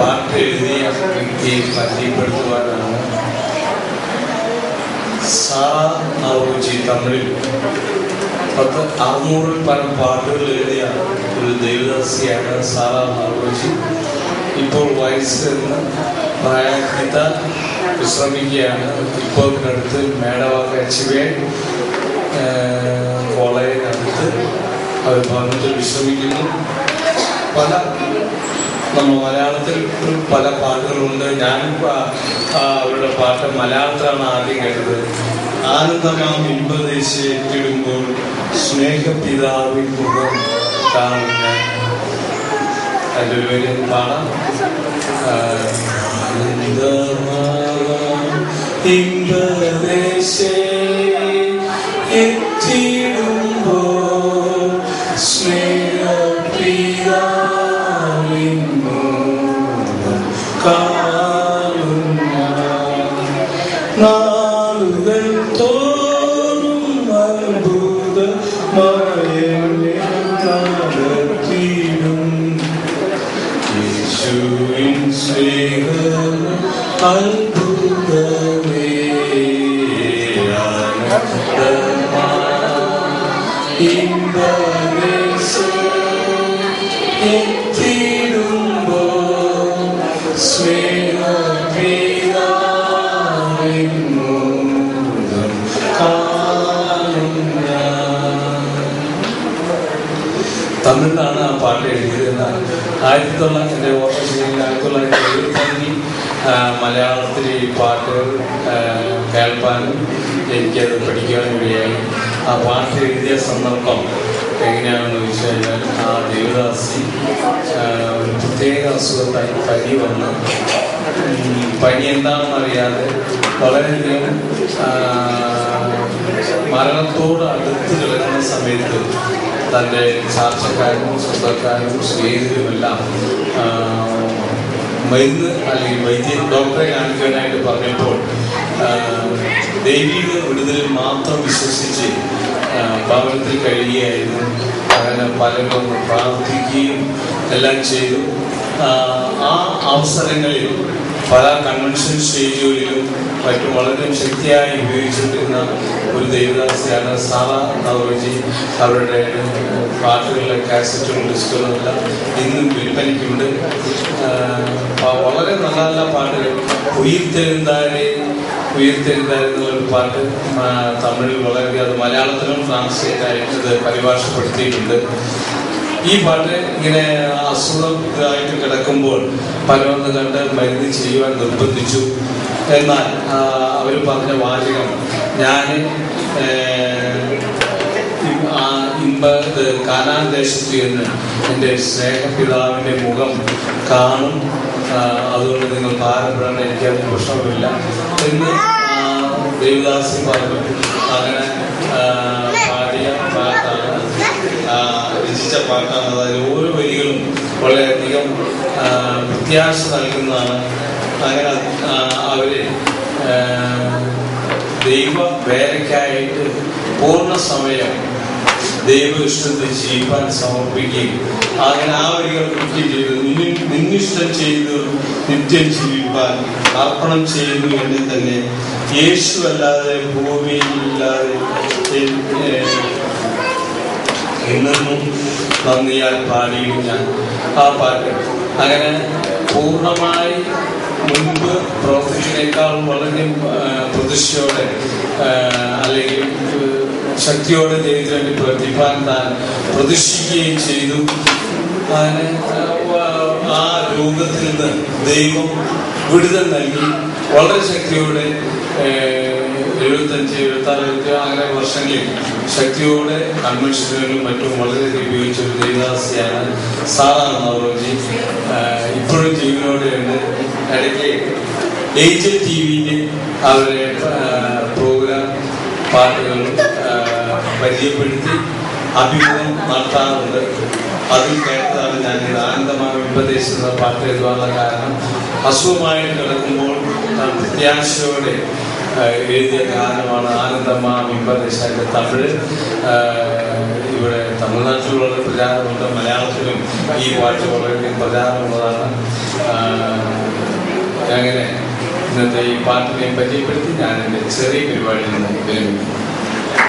പാട്ട് എഴുതിയ വ്യക്തിയെ പരിചയപ്പെടുത്തുവാനാണ്. സാറാ നവറോജി തമിഴിൽ 600-ൽ പരം പാട്ടുകൾ എഴുതിയ ഒരു ദേവദാസിയാണ് സാറാ നവറോജി. ഇപ്പോൾ വയസ്സെന്ന് പ്രായത്തിത വിശ്രമിക്കുകയാണ്. ഇപ്പോൾ ഇതിനടുത്ത് മേടവാക്ക HVA കോളേജിനടുത്ത് അവർ ഭവനത്തിൽ വിശ്രമിക്കുന്നു. നമ്മൾ മലയാളത്തിൽ പല പാട്ടുകളുണ്ട്. ഞാനിപ്പോൾ അവരുടെ പാട്ട് മലയാളത്തിലാണ് ആദ്യം കേട്ടത്. ആനന്ദമാം ഇമ്പദേശിടുമ്പോൾ സ്നേഹപിതാവിൻ മുഖം കാണുന്ന അതിൻ്റെ ഒരു പേര് പാടാം. ഇമ്പദേശേ എത്തിടുമ്പോൾ സ്നേഹപിതാവിൻ മുഖം കാണുന്ന നാളുകൾ തോറും അത്ഭുതമായ നടത്തിടും യേശുവിൻ സ്നേഹം അത്ഭുതമേ എത്തിടുമ്പോൾ സ്നേഹപിതാവിൻ മുഖം കാണുന്ന. തമിഴിലാണ് ആ പാട്ട് എഴുതിയത്. 1975 മലയാളത്തിൽ ഈ പാട്ട് കേൾപ്പാനും എനിക്കത് പഠിക്കാനും ഇടയായി. ആ പാട്ട് എഴുതിയ സന്ദർഭം എങ്ങനെയാണെന്ന് ചോദിച്ചു കഴിഞ്ഞാൽ, ആ ദേവദാസി ഒരു പ്രത്യേക അസുഖത്തായി പനി വന്ന്, പനി എന്താണെന്ന് അറിയാതെ വളരെയധികം മരണത്തോട് അടുത്ത് കിടക്കുന്ന സമയത്ത് തൻ്റെ ചാർച്ചക്കാരും സ്വന്തക്കാരും സ്നേഹിതരുമെല്ലാം മരുന്ന് അല്ലെങ്കിൽ ഡോക്ടറെ കാണിക്കാനായിട്ട് പറഞ്ഞപ്പോൾ ദൈവിക വിടുതലിൽ മാത്രം വിശ്വസിച്ച് ഭവനത്തിൽ കഴിയുകയായിരുന്നു. അങ്ങനെ പലരും പ്രാർത്ഥിക്കുകയും എല്ലാം ചെയ്തു. ആ അവസരങ്ങളിൽ പല കൺവെൻഷൻ സ്റ്റേജുകളിലും മറ്റും വളരെ ശക്തിയായി ഉപയോഗിച്ചിട്ടിരുന്ന ഒരു ദേവദാസിയാണ് സാറാ നവറോജി. അവരുടെ പാട്ടുകളിലെ കാസറ്റുകളും ഡിസ്കുകളും എല്ലാം ഇന്നും വിൽപ്പനയ്ക്കുണ്ട്. വളരെ നല്ല നല്ല പാട്ടുകൾ. ഉയർത്തെഴുന്നൊരു പാട്ട് തമിഴിൽ വളരെയധികം, അത് മലയാളത്തിലും ട്രാൻസ്ലേറ്റ് ആയിട്ട് ഇത് പരിഭാഷപ്പെടുത്തിയിട്ടുണ്ട്. ഈ പാട്ട് ഇങ്ങനെ അസുഖമായിട്ട് കിടക്കുമ്പോൾ പലവന്ന് കണ്ട് മരുന്ന് ചെയ്യുവാൻ നിർബന്ധിച്ചു. എന്നാൽ അവർ പറഞ്ഞ വാചകം, ഞാൻ കാനാൻ ദേശത്ത് എന്ന് എൻ്റെ സ്നേഹപിതാവിൻ്റെ മുഖം കാണും, അതുകൊണ്ട് നിങ്ങൾ ഭാരപ്പെടേണ്ട, എനിക്കത് പ്രശ്നമില്ല എന്ന് ദേവദാസി പറഞ്ഞു. അങ്ങനെ പാടിയ പാട്ടാണ്, രചിച്ച പാട്ടാണ്. അതായത് ഓരോ വരികളും വളരെയധികം പ്രത്യാശ നൽകുന്നതാണ്. അങ്ങനെ അവര് ദൈവ വേലയ്ക്കായിട്ട് പൂർണ്ണ സമയം ദൈവ ഇഷ്ടത്തെ ജീവിക്കാൻ സമർപ്പിക്കുകയും അങ്ങനെ ആ വരികൾ കൃത്യം ചെയ്തു. നിന്നിഷ്ടം ചെയ്തു നിത്യം ജീവിക്കാൻ അർപ്പണം ചെയ്യുന്നു എന്ന് തന്നെ, യേശു അല്ലാതെ ഭൂമിയില്ലാതെ എന്നും നന്ദിയാൽ പാടിയും ഞാൻ ആ പാട്ട്. അങ്ങനെ പൂർണ്ണമായി മുൻപ് പ്രവർത്തിക്കുന്നതിനേക്കാൾ വളരെ പ്രതിഷ്ഠയോടെ അല്ലെങ്കിൽ ശക്തിയോടെ ദൈവത്തിന് വേണ്ടി പ്രവർത്തിപ്പാൻ താൻ പ്രതിഷ്ഠിക്കുകയും ചെയ്തു. അങ്ങനെ ആ രോഗത്തിൽ നിന്ന് ദൈവം വിടുതൽ നൽകി വളരെ ശക്തിയോടെ 75-76 അങ്ങനെ വർഷങ്ങളിൽ ശക്തിയോടെ കൺവെൻഷനുകളിലും മറ്റും വളരെയധികം ഉപയോഗിച്ച ഒരു ദേവദാസിയാണ് സാറാ നവറോജി. ഇപ്പോഴും ജീവനോടെയുണ്ട്. ഇടയ്ക്ക് ഏഞ്ചൽ TV-യിൽ അവരെ പ്രോഗ്രാം പാട്ടുകളും പരിചയപ്പെടുത്തി അഭിമുഖം നടത്താറുണ്ട്. അതിൽ കേട്ടതാണ് ഞാൻ ആനന്ദമായ ഉപദേശിക്കുന്ന പാട്ട് എഴുതുവാനുള്ള കാരണം. അസുഖമായിട്ട് കിടക്കുമ്പോൾ പ്രത്യാശയോടെ എഴുതിയ ഗാനമാണ് ആനന്ദമ്മ വിംബദേശാന്റെ തമിഴ്. ഇവിടെ തമിഴ്നാട്ടിൽ വളരെ പ്രചാരമുണ്ട്, മലയാളത്തിലും ഈ പാട്ട് വളരെ പ്രചാരമുള്ളതാണ്. അങ്ങനെ ഇന്നത്തെ ഈ പാട്ടിനെ പരിചയപ്പെടുത്തി ഞാൻ എൻ്റെ ചെറിയ പരിപാടിയിൽ നിന്ന് വിരമിക്കുന്നു.